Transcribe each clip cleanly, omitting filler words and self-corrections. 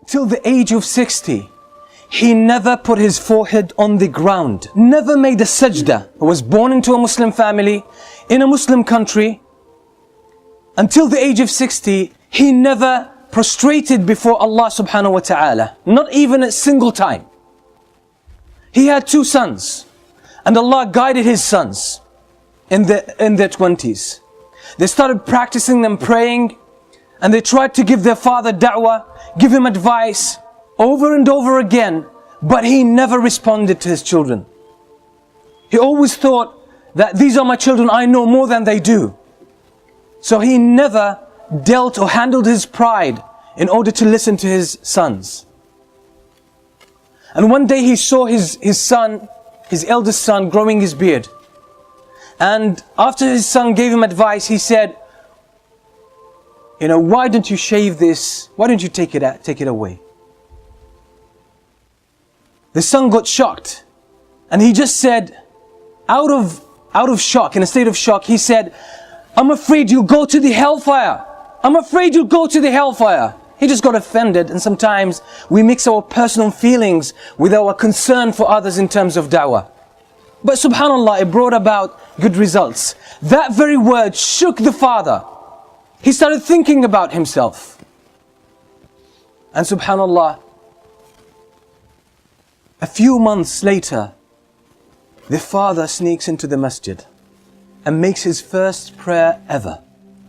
till the age of 60, he never put his forehead on the ground, never made a sajda. He was born into a Muslim family, in a Muslim country. Until the age of 60, he never prostrated before Allah subhanahu wa ta'ala, not even a single time. He had 2 sons, and Allah guided his sons in their 20s. They started practicing them praying, and they tried to give their father da'wah, give him advice over and over again, but he never responded to his children. He always thought that these are my children, I know more than they do. So he never dealt or handled his pride in order to listen to his sons. And one day he saw his son, his eldest son, growing his beard. And after his son gave him advice, he said, why don't you shave this? Why don't you take it away? The son got shocked, and he just said, out of shock, in a state of shock, he said, I'm afraid you'll go to the hellfire. I'm afraid you'll go to the hellfire. He just got offended, and sometimes we mix our personal feelings with our concern for others in terms of da'wah. But subhanallah, it brought about good results. That very word shook the father. He started thinking about himself. And subhanallah, a few months later, the father sneaks into the masjid and makes his first prayer ever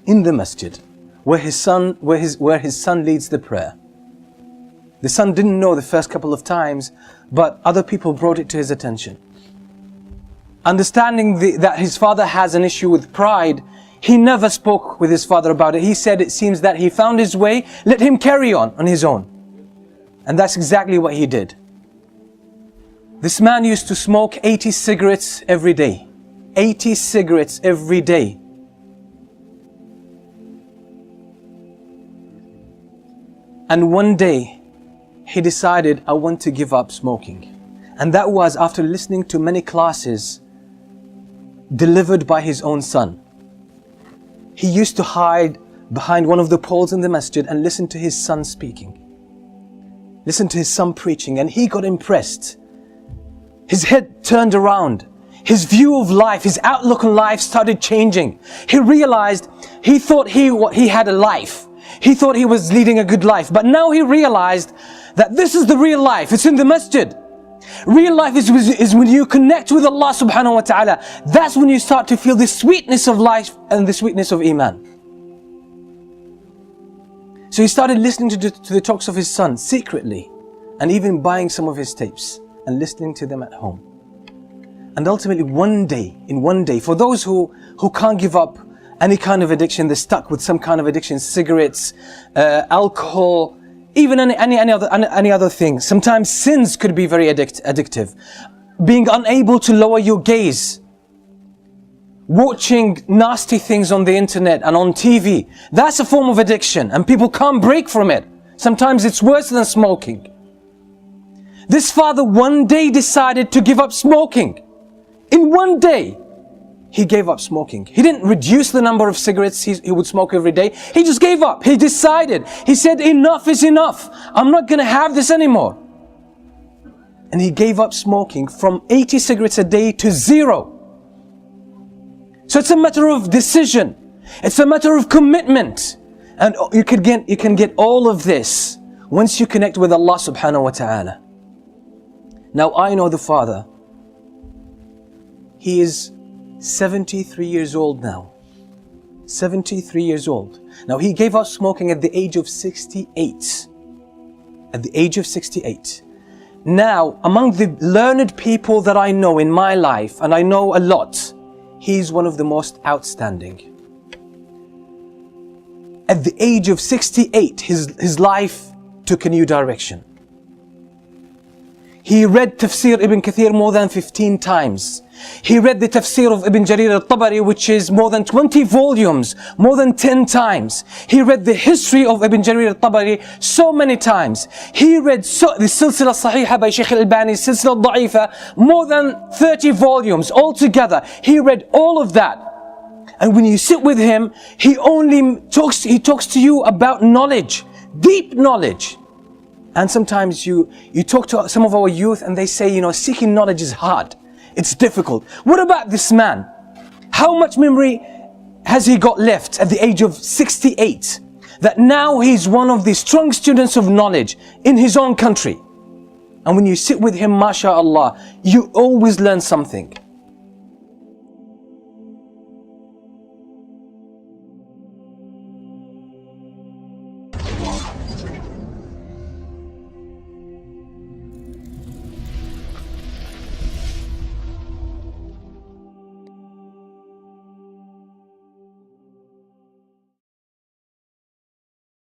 in the masjid, where his son leads the prayer. The son didn't know the first couple of times, but other people brought it to his attention. Understanding that his father has an issue with pride, he never spoke with his father about it. He said, it seems that he found his way, let him carry on his own. And that's exactly what he did. This man used to smoke 80 cigarettes every day. 80 cigarettes every day. And one day, he decided, I want to give up smoking. And that was after listening to many classes delivered by his own son. He used to hide behind one of the poles in the masjid and listen to his son speaking. Listen to his son preaching, and he got impressed. His head turned around. His view of life, his outlook on life started changing. He realized, he thought he had a life. He thought he was leading a good life. But now he realized that this is the real life. It's in the masjid. Real life is when you connect with Allah subhanahu wa ta'ala. That's when you start to feel the sweetness of life and the sweetness of Iman. So he started listening to the talks of his son secretly, and even buying some of his tapes and listening to them at home. And ultimately one day, for those who can't give up any kind of addiction, they're stuck with some kind of addiction, cigarettes, alcohol, even any other thing. Sometimes sins could be very addictive. Being unable to lower your gaze, watching nasty things on the internet and on TV, that's a form of addiction, and people can't break from it. Sometimes it's worse than smoking. This father one day decided to give up smoking. In one day, he gave up smoking. He didn't reduce the number of cigarettes he would smoke every day. He just gave up. He decided. He said, enough is enough. I'm not going to have this anymore. And he gave up smoking from 80 cigarettes a day to 0. So it's a matter of decision. It's a matter of commitment. And you can get all of this once you connect with Allah subhanahu wa ta'ala. Now I know the father. He is 73 years old now. 73 years old. Now he gave up smoking at the age of 68. At the age of 68. Now, among the learned people that I know in my life, and I know a lot, he's one of the most outstanding. At the age of 68, his life took a new direction. He read Tafsir Ibn Kathir more than 15 times. He read the Tafsir of Ibn Jarir al-Tabari, which is more than 20 volumes, more than 10 times. He read the history of Ibn Jarir al-Tabari so many times. He read the Silsila Sahiha by Shaykh al-Albani, Silsila Da'ifa, more than 30 volumes altogether. He read all of that. And when you sit with him, he talks to you about knowledge, deep knowledge. And sometimes you talk to some of our youth and they say, seeking knowledge is hard. It's difficult. What about this man? How much memory has he got left at the age of 68? That now he's one of the strong students of knowledge in his own country. And when you sit with him, mashallah, you always learn something.